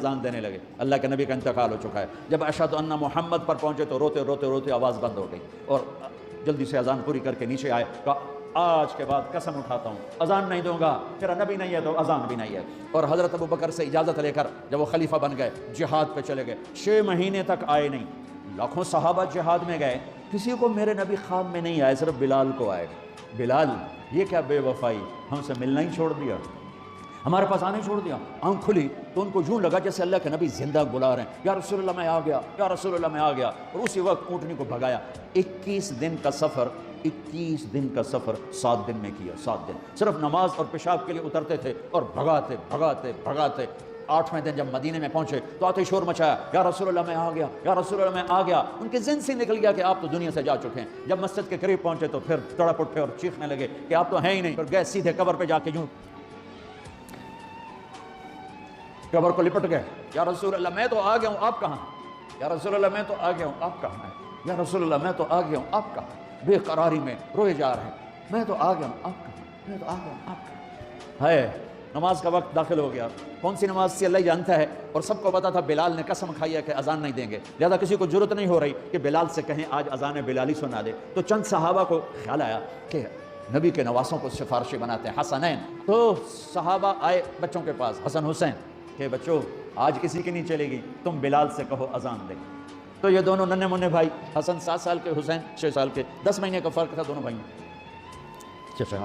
اذان دینے لگے، اللہ کے نبی کا انتقال ہو چکا ہے۔ جب اشہد ان محمد پر پہنچے تو روتے روتے روتے آواز بند ہو گئی، اور جلدی سے اذان پوری کر کے نیچے آئے، کہا آج کے بعد قسم اٹھاتا ہوں اذان نہیں دوں گا، تیرا نبی نہیں ہے تو اذان بھی نہیں ہے۔ اور حضرت ابوبکر سے اجازت لے کر جب وہ خلیفہ بن گئے، جہاد پہ چلے گئے، 6 مہینے تک آئے نہیں۔ لاکھوں صحابہ جہاد میں گئے، کسی کو میرے نبی خواب میں نہیں آئے، صرف بلال کو آئے۔ بلال یہ کیا بے وفائی، ہم سے ملنا ہی چھوڑ دیا، ہمارے پاس آنے چھوڑ دیا۔ آنکھ کھلی تو ان کو یوں لگا جیسے اللہ کے نبی زندہ بلا رہے ہیں، یا رسول اللہ میں آ گیا، یا رسول اللہ میں آ گیا، اور اسی وقت اونٹنی کو بھگایا۔ 21 دن کا سفر 7 دن میں کیا، 7 دن صرف نماز اور پیشاب کے لیے اترتے تھے اور بھگاتے بھگاتے بھگاتے 8ویں دن جب مدینے میں پہنچے تو آتے شور مچایا، یا رسول اللہ میں آ گیا، یا رسول اللہ میں آ گیا۔ ان کے ذہن سے نکل گیا کہ آپ تو دنیا سے جا چکے ہیں۔ جب مسجد کے قریب پہنچے تو پھر تڑپ اٹھے اور چیخنے لگے کہ آپ تو ہیں ہی نہیں، پھر گئے سیدھے قبر پہ جا کے یوں قبر کو لپٹ گئے، یا رسول اللہ میں تو آ گیا ہوں، آپ کہاں ہیں؟ یا رسول اللہ میں تو آ گیا ہوں، آپ کہاں ہیں؟ یا رسول اللہ میں تو آ گیا ہوں، آپ کہاں ہیں؟ بے قراری میں روئے جا رہے ہیں، میں تو آ گیا ہوں، آپ کہاں ہیں؟ میں تو آ گیا ہوں، آپ کہاں ہیں؟ نماز کا وقت داخل ہو گیا، کون سی نماز سے اللہ جانتا ہے، اور سب کو پتا تھا بلال نے قسم کھائی ہے کہ اذان نہیں دیں گے، لہذا کسی کو ضرورت نہیں ہو رہی کہ بلال سے کہیں آج اذان بلالی سنا دے۔ تو چند صحابہ کو خیال آیا کہ نبی کے نواسوں کو سفارشی بناتے ہیں، حسنین۔ تو صحابہ آئے بچوں کے پاس، حسن حسین، کہ بچوں آج کسی کی نہیں چلے گی، تم بلال سے کہو اذان دے۔ تو یہ دونوں ننھے منھے بھائی، حسن 7 سال کے، حسین 6 سال کے، 10 مہینے کا فرق تھا دونوں بھائیوں۔ چچا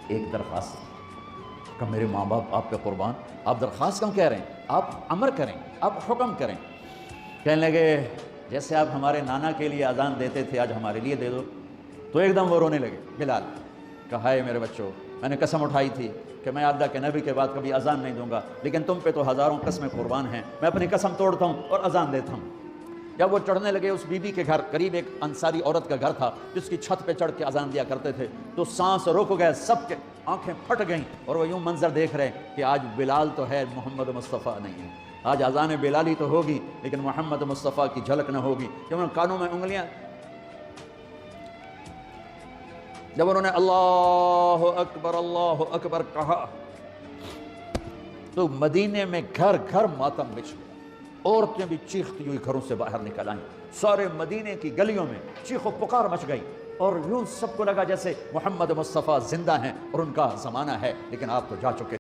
ایک درخواست کہ میرے ماں باپ آپ پہ قربان، آپ درخواست کیوں کہہ رہے ہیں؟ آپ امر کریں، آپ حکم کریں۔ کہنے لگے جیسے آپ ہمارے نانا کے لیے اذان دیتے تھے آج ہمارے لیے دے دو۔ تو ایک دم وہ رونے لگے بلال، کہا ہے میرے بچوں، میں نے قسم اٹھائی تھی کہ میں اللہ کے نبی کے بعد کبھی اذان نہیں دوں گا، لیکن تم پہ تو ہزاروں قسمیں قربان ہیں، میں اپنی قسم توڑتا ہوں اور اذان دیتا ہوں۔ جب وہ چڑھنے لگے اس بی بی کے گھر، قریب ایک انصاری عورت کا گھر تھا جس کی چھت پہ چڑھ کے اذان دیا کرتے تھے، تو سانس رک گئے، سب کے آنکھیں پھٹ گئیں، اور وہ یوں منظر دیکھ رہے کہ آج بلال تو ہے، محمد مصطفیٰ نہیں ہے۔ آج اذان بلالی تو ہوگی لیکن محمد مصطفیٰ کی جھلک نہ ہوگی۔ جب انہوں نے کانوں میں انگلیاں، جب انہوں نے اللہ اکبر کہا تو مدینے میں گھر گھر ماتم بچھ گیا، عورتیں بھی چیختی ہوئی گھروں سے باہر نکل آئیں، سارے مدینے کی گلیوں میں چیخ و پکار مچ گئی، اور یوں سب کو لگا جیسے محمد مصطفیٰ زندہ ہیں اور ان کا زمانہ ہے، لیکن آپ تو جا چکے۔